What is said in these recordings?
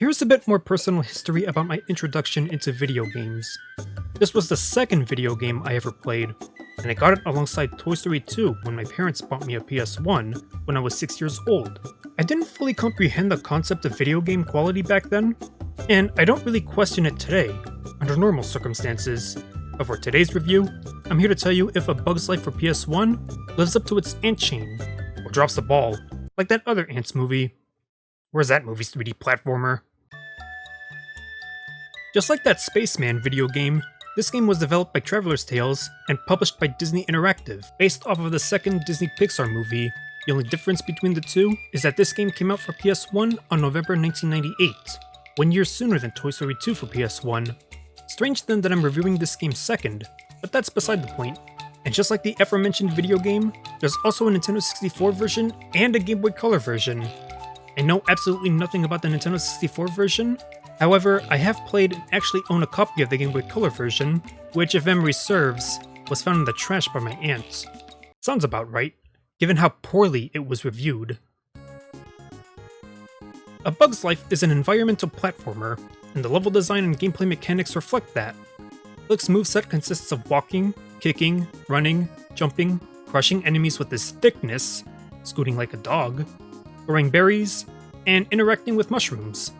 Here's a bit more personal history about my introduction into video games. This was the second video game I ever played, and I got it alongside Toy Story 2 when my parents bought me a PS1 when I was 6 years old. I didn't fully comprehend the concept of video game quality back then, and I don't really question it today, under normal circumstances. But for today's review, I'm here to tell you if A Bug's Life for PS1 lives up to its ant chain, or drops the ball, like that other Ants movie. Where's that movie's 3D platformer? Just like that Spaceman video game, this game was developed by Traveler's Tales and published by Disney Interactive, based off of the second Disney Pixar movie. The only difference between the two is that this game came out for PS1 on November 1998, 1 year sooner than Toy Story 2 for PS1. Strange then that I'm reviewing this game second, but that's beside the point. And just like the aforementioned video game, there's also a Nintendo 64 version and a Game Boy Color version. I know absolutely nothing about the Nintendo 64 version. However, I have played and actually own a copy of the Game Boy Color version, which, if memory serves, was found in the trash by my aunt. Sounds about right, given how poorly it was reviewed. A Bug's Life is an environmental platformer, and the level design and gameplay mechanics reflect that. Flick's moveset consists of walking, kicking, running, jumping, crushing enemies with his thickness, scooting like a dog, throwing berries, and interacting with mushrooms.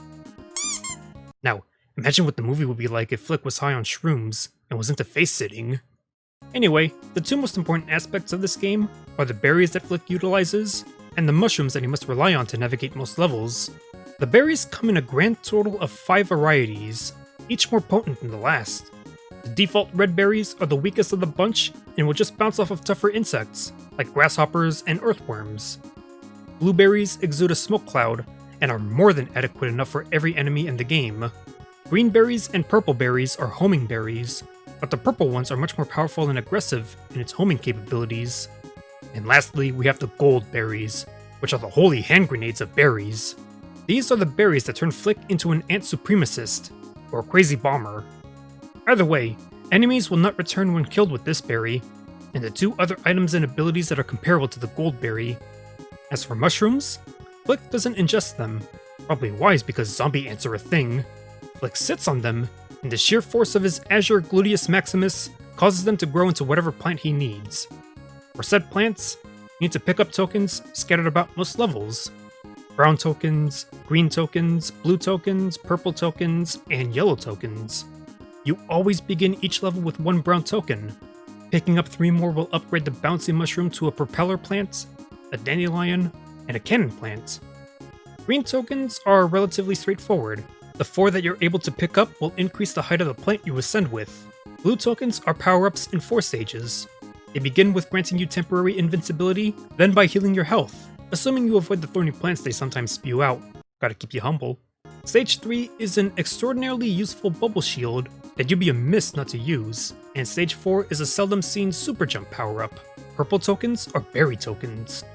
Now, imagine what the movie would be like if Flick was high on shrooms and was into face-sitting. Anyway, the two most important aspects of this game are the berries that Flick utilizes, and the mushrooms that he must rely on to navigate most levels. The berries come in a grand total of 5 varieties, each more potent than the last. The default red berries are the weakest of the bunch and will just bounce off of tougher insects, like grasshoppers and earthworms. Blueberries exude a smoke cloud, and are more than adequate enough for every enemy in the game. Green berries and purple berries are homing berries, but the purple ones are much more powerful and aggressive in its homing capabilities. And lastly, we have the gold berries, which are the holy hand grenades of berries. These are the berries that turn Flick into an ant supremacist, or crazy bomber. Either way, enemies will not return when killed with this berry, and the two other items and abilities that are comparable to the gold berry. As for mushrooms, Flick doesn't ingest them, probably wise because zombie ants are a thing. Flick sits on them, and the sheer force of his Azure Gluteus Maximus causes them to grow into whatever plant he needs. For said plants, you need to pick up tokens scattered about most levels. Brown tokens, green tokens, blue tokens, purple tokens, and yellow tokens. You always begin each level with 1 brown token. Picking up 3 more will upgrade the bouncy mushroom to a propeller plant, a dandelion, and a cannon plant. Green tokens are relatively straightforward. The 4 that you're able to pick up will increase the height of the plant you ascend with. Blue tokens are power-ups in 4 stages. They begin with granting you temporary invincibility, then by healing your health, assuming you avoid the thorny plants they sometimes spew out. Gotta keep you humble. Stage 3 is an extraordinarily useful bubble shield that you'd be amiss not to use, and Stage 4 is a seldom seen super jump power-up. Purple tokens are berry tokens.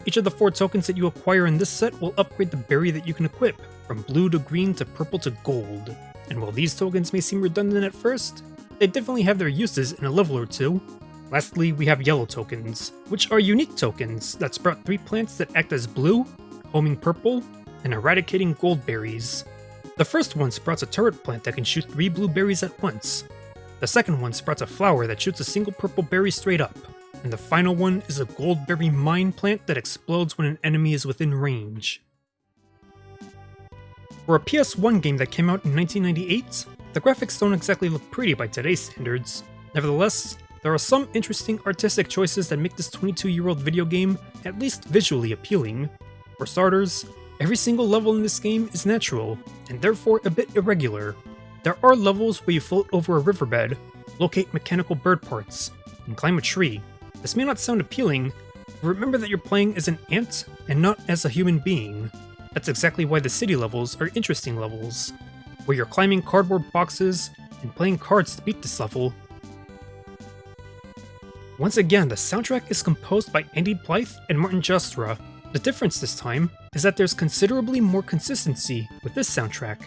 Each of the 4 tokens that you acquire in this set will upgrade the berry that you can equip, from blue to green to purple to gold. And while these tokens may seem redundant at first, they definitely have their uses in a level or two. Lastly, we have yellow tokens, which are unique tokens that sprout 3 plants that act as blue, homing purple, and eradicating gold berries. The first one sprouts a turret plant that can shoot 3 blue berries at once. The second one sprouts a flower that shoots a single purple berry straight up. And the final one is a goldberry mine plant that explodes when an enemy is within range. For a PS1 game that came out in 1998, the graphics don't exactly look pretty by today's standards. Nevertheless, there are some interesting artistic choices that make this 22-year-old video game at least visually appealing. For starters, every single level in this game is natural, and therefore a bit irregular. There are levels where you float over a riverbed, locate mechanical bird parts, and climb a tree. This may not sound appealing, but remember that you're playing as an ant and not as a human being. That's exactly why the city levels are interesting levels, where you're climbing cardboard boxes and playing cards to beat this level. Once again, the soundtrack is composed by Andy Blythe and Martin Justra. The difference this time is that there's considerably more consistency with this soundtrack.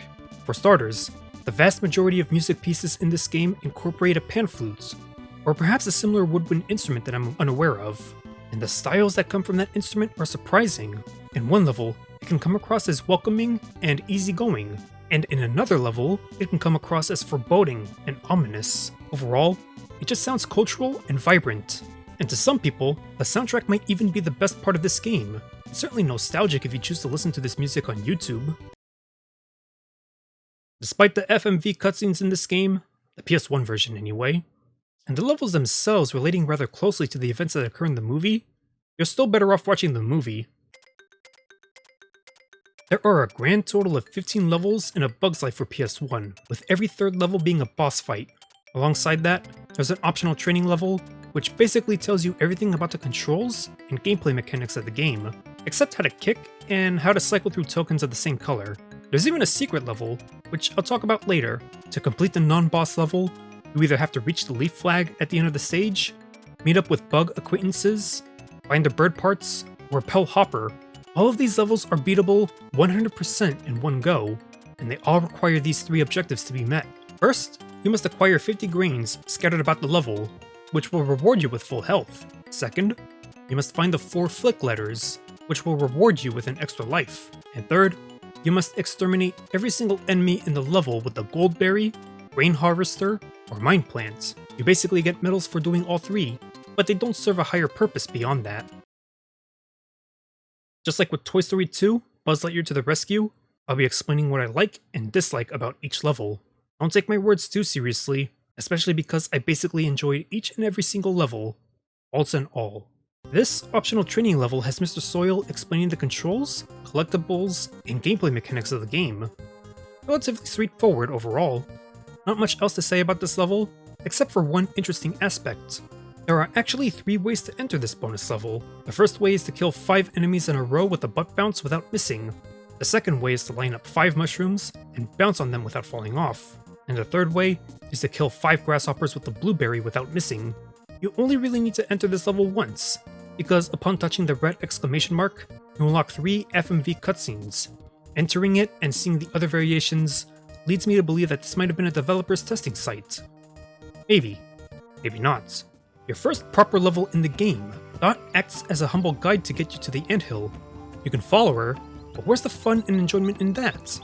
For starters, the vast majority of music pieces in this game incorporate a pan flute, or perhaps a similar woodwind instrument that I'm unaware of, and the styles that come from that instrument are surprising. In one level, it can come across as welcoming and easygoing, and in another level, it can come across as foreboding and ominous. Overall, it just sounds cultural and vibrant. And to some people, the soundtrack might even be the best part of this game. It's certainly nostalgic if you choose to listen to this music on YouTube. Despite the FMV cutscenes in this game, the PS1 version anyway, and the levels themselves relating rather closely to the events that occur in the movie, you're still better off watching the movie. There are a grand total of 15 levels in A Bug's Life for PS1, with every third level being a boss fight. Alongside that, there's an optional training level, which basically tells you everything about the controls and gameplay mechanics of the game, except how to kick and how to cycle through tokens of the same color. There's even a secret level, which I'll talk about later. To complete the non-boss level, you either have to reach the leaf flag at the end of the stage, meet up with bug acquaintances, find the bird parts, or repel Hopper. All of these levels are beatable 100% in one go, and they all require these 3 objectives to be met. First, you must acquire 50 grains scattered about the level, which will reward you with full health. Second, you must find the 4 flick letters, which will reward you with an extra life. And third, you must exterminate every single enemy in the level with the gold berry, grain harvester, or mine plant. You basically get medals for doing all 3, but they don't serve a higher purpose beyond that. Just like with Toy Story 2, Buzz Lightyear to the Rescue, I'll be explaining what I like and dislike about each level. Don't take my words too seriously, especially because I basically enjoyed each and every single level, faults and all. This optional training level has Mr. Soil explaining the controls, collectibles, and gameplay mechanics of the game. Relatively straightforward overall. Not much else to say about this level, except for one interesting aspect. There are actually 3 ways to enter this bonus level. The first way is to kill 5 enemies in a row with a butt bounce without missing. The second way is to line up 5 mushrooms and bounce on them without falling off. And the third way is to kill 5 grasshoppers with the blueberry without missing. You only really need to enter this level once, because upon touching the red exclamation mark, you unlock 3 FMV cutscenes. Entering it and seeing the other variations leads me to believe that this might have been a developer's testing site. Maybe. Maybe not. Your first proper level in the game, Dot acts as a humble guide to get you to the anthill. You can follow her, but where's the fun and enjoyment in that?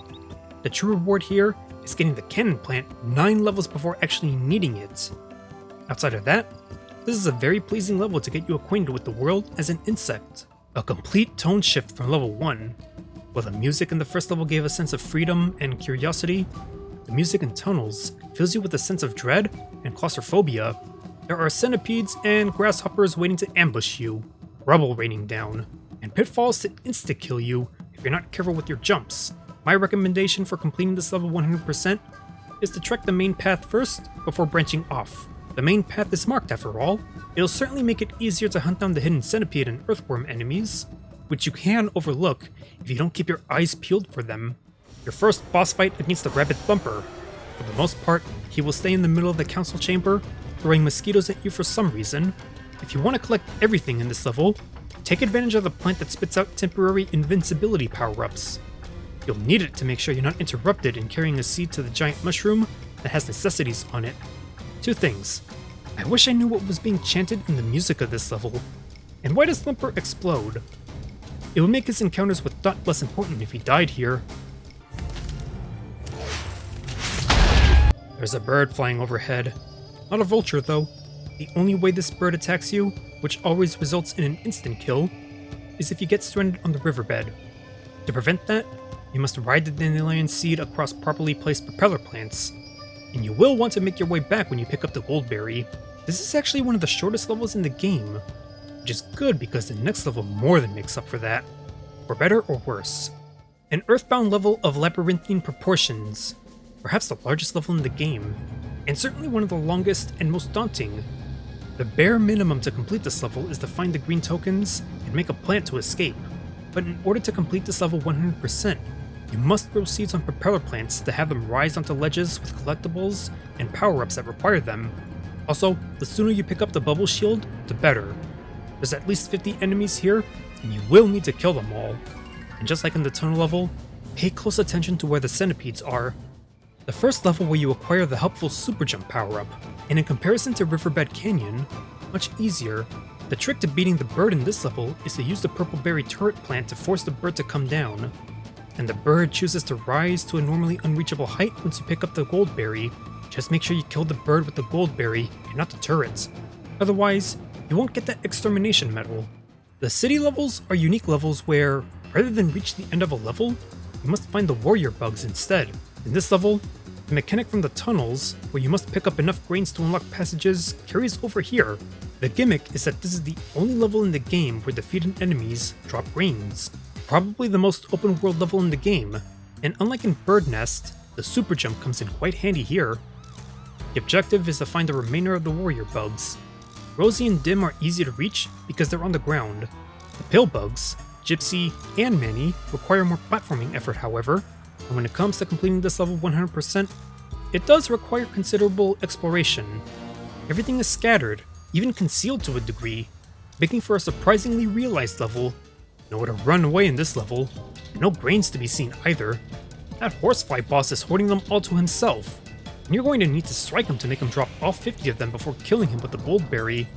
The true reward here is getting the cannon plant 9 levels before actually needing it. Outside of that, this is a very pleasing level to get you acquainted with the world as an insect. A complete tone shift from level 1. While the music in the first level gave a sense of freedom and curiosity, the music in tunnels fills you with a sense of dread and claustrophobia. There are centipedes and grasshoppers waiting to ambush you, rubble raining down, and pitfalls to insta-kill you if you're not careful with your jumps. My recommendation for completing this level 100% is to trek the main path first before branching off. The main path is marked after all. It'll certainly make it easier to hunt down the hidden centipede and earthworm enemies, which you can overlook if you don't keep your eyes peeled for them. Your first boss fight against the rabbit Bumper. For the most part, he will stay in the middle of the council chamber, throwing mosquitoes at you for some reason. If you want to collect everything in this level, take advantage of the plant that spits out temporary invincibility power-ups. You'll need it to make sure you're not interrupted in carrying a seed to the giant mushroom that has necessities on it. 2 things. I wish I knew what was being chanted in the music of this level. And why does Thumper explode? It would make his encounters with Dot less important if he died here. There's a bird flying overhead. Not a vulture though. The only way this bird attacks you, which always results in an instant kill, is if you get stranded on the riverbed. To prevent that, you must ride the dandelion seed across properly placed propeller plants, and you will want to make your way back when you pick up the goldberry. This is actually one of the shortest levels in the game, which is good because the next level more than makes up for that, for better or worse. An earthbound level of labyrinthine proportions, perhaps the largest level in the game, and certainly one of the longest and most daunting. The bare minimum to complete this level is to find the green tokens and make a plant to escape, but in order to complete this level 100%, you must throw seeds on propeller plants to have them rise onto ledges with collectibles and power-ups that require them. Also, the sooner you pick up the bubble shield, the better. There's at least 50 enemies here, and you will need to kill them all. And just like in the tunnel level, pay close attention to where the centipedes are. The first level where you acquire the helpful super jump power-up, and in comparison to Riverbed Canyon, much easier. The trick to beating the bird in this level is to use the purple berry turret plant to force the bird to come down, and the bird chooses to rise to a normally unreachable height once you pick up the gold berry. Just make sure you kill the bird with the gold berry and not the turrets, otherwise you won't get that extermination medal. The city levels are unique levels where, rather than reach the end of a level, you must find the warrior bugs instead. In this level, the mechanic from the tunnels, where you must pick up enough grains to unlock passages, carries over here. The gimmick is that this is the only level in the game where defeated enemies drop grains. Probably the most open world level in the game, and unlike in Bird Nest, the super jump comes in quite handy here. The objective is to find the remainder of the warrior bugs. Rosie and Dim are easy to reach because they're on the ground. The pill bugs, Gypsy, and Manny require more platforming effort, however, and when it comes to completing this level 100%, it does require considerable exploration. Everything is scattered, even concealed to a degree, making for a surprisingly realized level. Nowhere to run away in this level, and no grains to be seen either. That horsefly boss is hoarding them all to himself, and you're going to need to strike him to make him drop all 50 of them before killing him with the gold berry.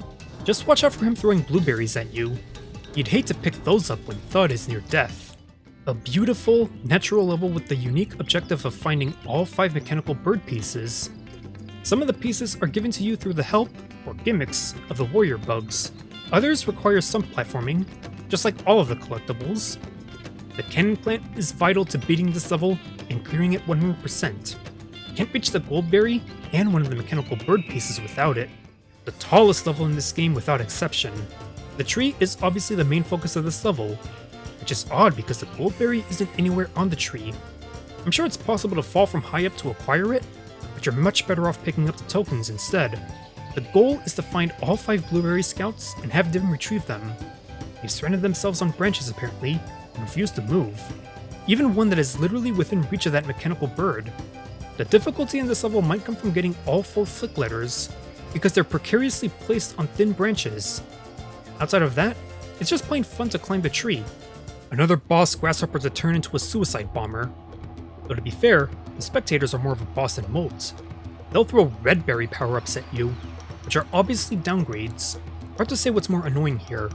Just watch out for him throwing blueberries at you. You'd hate to pick those up when Thud is near death. A beautiful, natural level with the unique objective of finding all 5 mechanical bird pieces. Some of the pieces are given to you through the help, or gimmicks, of the warrior bugs. Others require some platforming, just like all of the collectibles. The cannon plant is vital to beating this level and clearing it 100%. You can't reach the gold berry and one of the mechanical bird pieces without it. The tallest level in this game without exception. The tree is obviously the main focus of this level, which is odd because the gold berry isn't anywhere on the tree. I'm sure it's possible to fall from high up to acquire it, but you're much better off picking up the tokens instead. The goal is to find all 5 blueberry scouts and have them retrieve them. They've surrendered themselves on branches apparently, and refuse to move. Even one that is literally within reach of that mechanical bird. The difficulty in this level might come from getting all 4 flick letters, because they're precariously placed on thin branches. Outside of that, it's just plain fun to climb the tree. Another boss grasshopper to turn into a suicide bomber. Though to be fair, the spectators are more of a boss than molts. They'll throw red berry power-ups at you, which are obviously downgrades. Hard to say what's more annoying here.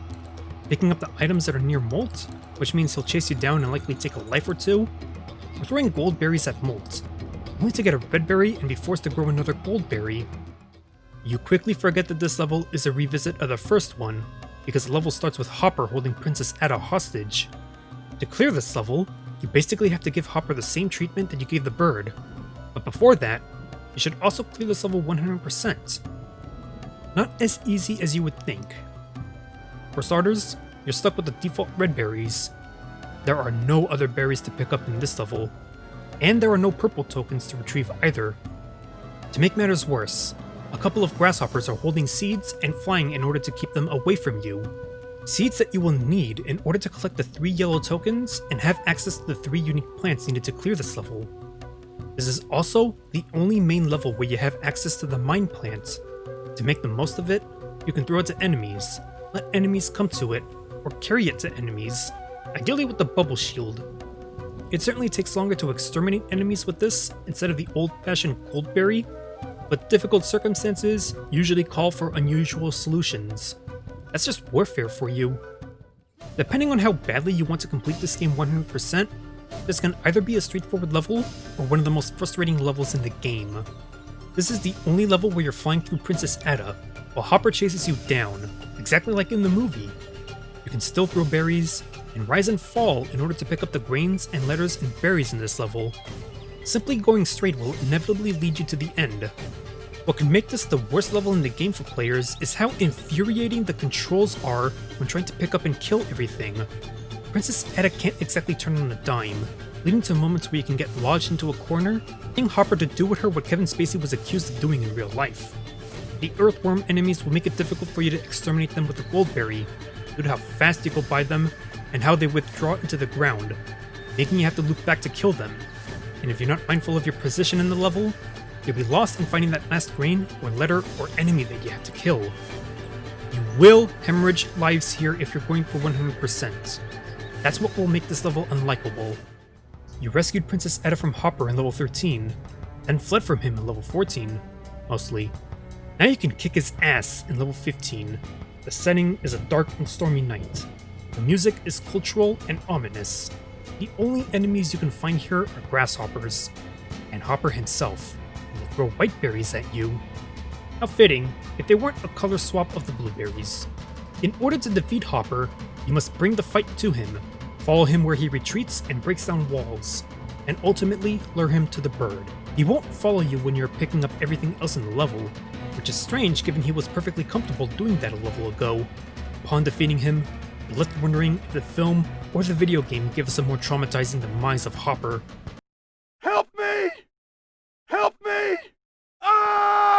Picking up the items that are near Molt, which means he'll chase you down and likely take a life or two, or throwing gold berries at Molt, only to get a red berry and be forced to grow another gold berry. You quickly forget that this level is a revisit of the first one, because the level starts with Hopper holding Princess Ada hostage. To clear this level, you basically have to give Hopper the same treatment that you gave the bird, but before that, you should also clear this level 100%. Not as easy as you would think. For starters, you're stuck with the default red berries. There are no other berries to pick up in this level, and there are no purple tokens to retrieve either. To make matters worse, a couple of grasshoppers are holding seeds and flying in order to keep them away from you. Seeds that you will need in order to collect the 3 yellow tokens and have access to the 3 unique plants needed to clear this level. This is also the only main level where you have access to the mine plant. To make the most of it, you can throw it to enemies, let enemies come to it, or carry it to enemies, ideally with the bubble shield. It certainly takes longer to exterminate enemies with this instead of the old-fashioned gold berry, but difficult circumstances usually call for unusual solutions. That's just warfare for you. Depending on how badly you want to complete this game 100%, this can either be a straightforward level or one of the most frustrating levels in the game. This is the only level where you're flying through Princess Ada, while Hopper chases you down, exactly like in the movie. You can still throw berries, and rise and fall in order to pick up the grains and letters and berries in this level. Simply going straight will inevitably lead you to the end. What can make this the worst level in the game for players is how infuriating the controls are when trying to pick up and kill everything. Princess Ada can't exactly turn on a dime, leading to moments where you can get lodged into a corner, getting Hopper to do with her what Kevin Spacey was accused of doing in real life. The earthworm enemies will make it difficult for you to exterminate them with the gold berry, due to how fast you go by them and how they withdraw into the ground, making you have to loop back to kill them. And if you're not mindful of your position in the level, you'll be lost in finding that last grain or letter or enemy that you have to kill. You will hemorrhage lives here if you're going for 100%. That's what will make this level unlikable. You rescued Princess Ada from Hopper in level 13, then fled from him in level 14, mostly. Now you can kick his ass in level 15. The setting is a dark and stormy night. The music is cultural and ominous. The only enemies you can find here are grasshoppers, and Hopper himself will throw white berries at you. How fitting if they weren't a color swap of the blueberries. In order to defeat Hopper, you must bring the fight to him, follow him where he retreats and breaks down walls, and ultimately lure him to the bird. He won't follow you when you're picking up everything else in the level, which is strange given he was perfectly comfortable doing that a level ago. Upon defeating him, you're left wondering if the film or the video game give us a more traumatizing demise of Hopper. Help me! Help me! Ah!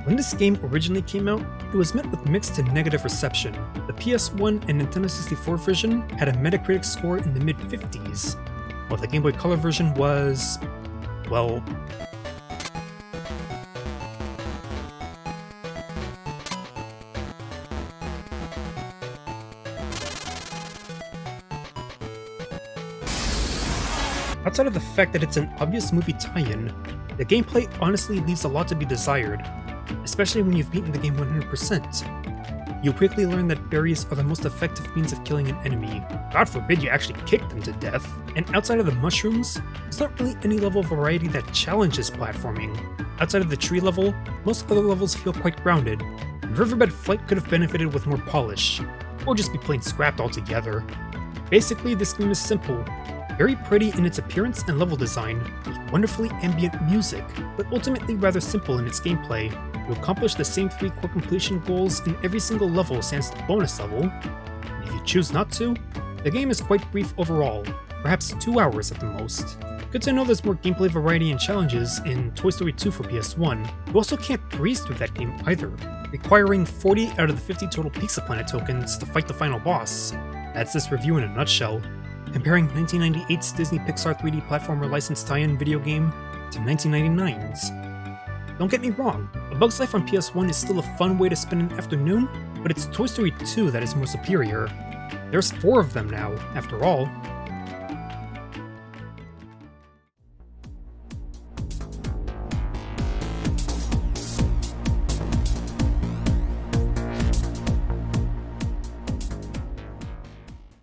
When this game originally came out, it was met with mixed to negative reception. The PS1 and Nintendo 64 version had a Metacritic score in the mid-50s, while the Game Boy Color version was, well, outside of the fact that it's an obvious movie tie-in, the gameplay honestly leaves a lot to be desired, especially when you've beaten the game 100%. You quickly learn that berries are the most effective means of killing an enemy. God forbid you actually kick them to death. And outside of the mushrooms, there's not really any level of variety that challenges platforming. Outside of the tree level, most other levels feel quite grounded. Riverbed Flight could have benefited with more polish, or just be plain scrapped altogether. Basically, this game is simple. Very pretty in its appearance and level design, with wonderfully ambient music, but ultimately rather simple in its gameplay. You accomplish the same 3 core completion goals in every single level sans the bonus level, and if you choose not to, the game is quite brief overall, perhaps 2 hours at the most. Good to know there's more gameplay variety and challenges in Toy Story 2 for PS1. You also can't breeze through that game either, requiring 40 out of the 50 total Pizza Planet tokens to fight the final boss. That's this review in a nutshell, comparing 1998's Disney Pixar 3D platformer licensed tie-in video game to 1999's. Don't get me wrong, A Bug's Life on PS1 is still a fun way to spend an afternoon, but it's Toy Story 2 that is more superior. There's 4 of them now, after all,